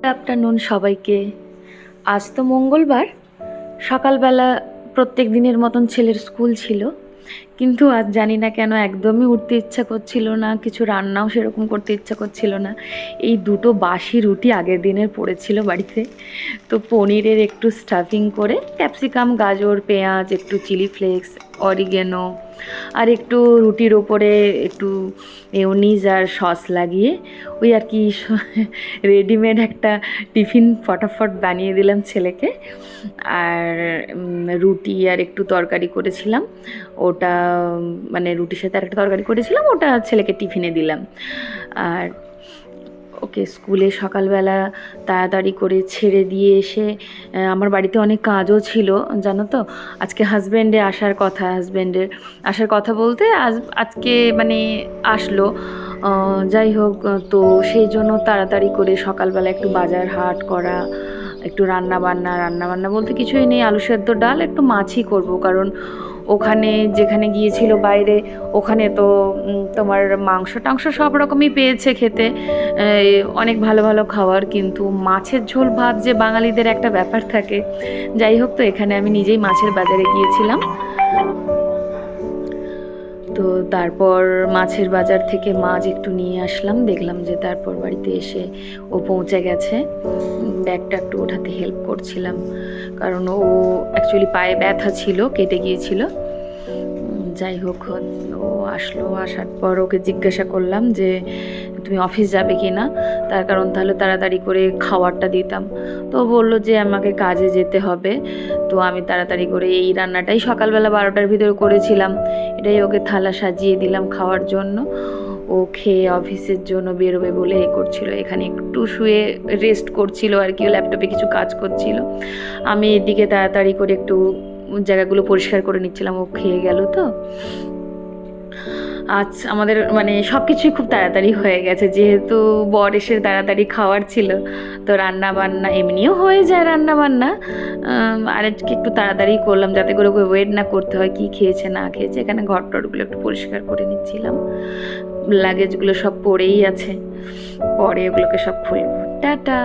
Afternoon সবাইকে। আজ তো মঙ্গলবার, সকালবেলা প্রত্যেক দিনের মতন ছেলের স্কুল ছিল, কিন্তু আজ জানি না কেন একদমই উঠতে ইচ্ছা করছিল না, কিছু রান্নাও সেরকম করতে ইচ্ছা করছিল না। এই দুটো বাসি রুটি আগের দিনের পড়েছিল বাড়িতে, তো পনিরের একটু স্টাফিং করে ক্যাপসিকাম, গাজর, পেঁয়াজ, একটু চিলি ফ্লেক্স, অরিগেনো আর একটু রুটির ওপরে একটু মেয়োনিজ আর সস লাগিয়ে ওই আর কি রেডিমেড একটা টিফিন ফটাফট বানিয়ে দিলাম ছেলেকে। আর রুটি আর একটু তরকারি করেছিলাম, ওটা মানে রুটির সাথে আর একটা তরকারি করেছিলাম, ওটা ছেলেকে টিফিনে দিলাম। আর ওকে স্কুলে সকালবেলা তাড়াতাড়ি করে ছেড়ে দিয়ে এসে আমার বাড়িতে অনেক কাজও ছিল, জানো তো। আজকে হাজব্যান্ডের আসার কথা বলতে আজকে মানে আসলো। যাই হোক, তো সেই জন্য তাড়াতাড়ি করে সকালবেলা একটু বাজার হাট করা, একটু রান্না বান্না বলতে কিছুই নেই, আলু সেদ্ধ, ডাল, একটু মাছই করব, কারণ ওখানে যেখানে গিয়েছিল বাইরে, ওখানে তো তোমার মাংস টাংস সব রকমই পেয়েছে খেতে, অনেক ভালো ভালো খাবার, কিন্তু মাছের ঝোল ভাত যে বাঙালিদের একটা ব্যাপার থাকে। যাই হোক, তো এখানে আমি নিজেই মাছের বাজারে গিয়েছিলাম। তো তারপর মাছের বাজার থেকে মাছ একটু নিয়ে আসলাম, দেখলাম যে তারপর বাড়িতে এসে ও পৌঁছে গেছে। ব্যাগটা একটু ওঠাতে হেল্প করছিলাম, কারণ ও অ্যাকচুয়ালি পায়ে ব্যথা ছিল, কেটে গিয়েছিল। যাই হোক, ও আসলো, আসার পর ওকে জিজ্ঞাসা করলাম যে তুমি অফিস যাবে কি না, তার কারণ তাহলে তাড়াতাড়ি করে খাবারটা দিতাম। তো বললো যে আমাকে কাজে যেতে হবে। তো আমি তাড়াতাড়ি করে এই রান্নাটাই সকালবেলা 12টার ভিতরে করেছিলাম, এটাই ওকে থালা সাজিয়ে দিলাম খাওয়ার জন্য। ও খেয়ে অফিসের জন্য বেরোবে বলে করছিল, এখানে একটু শুয়ে রেস্ট করছিল আর কি, ল্যাপটপে কিছু কাজ করছিল। আমি এদিকে তাড়াতাড়ি করে একটু জায়গাগুলো পরিষ্কার করে নিচ্ছিলাম, ও খেয়ে গেল। তো আজ আমাদের মানে সব কিছুই খুব তাড়াতাড়ি হয়ে গেছে, যেহেতু বর এসে তাড়াতাড়ি খাওয়ার ছিল, তো রান্না বান্না এমনিও হয়ে যায় রান্না বান্না, আর আজকে একটু তাড়াতাড়ি করলাম যাতে করে ওকে ওয়েট না করতে হয় কী খেয়েছে না খেয়েছে। এখানে ঘর টরগুলো একটু পরিষ্কার করে নিচ্ছিলাম, লাগেজগুলো সব পড়েই আছে, পরে ওগুলোকে সব খুলবো। টাটা।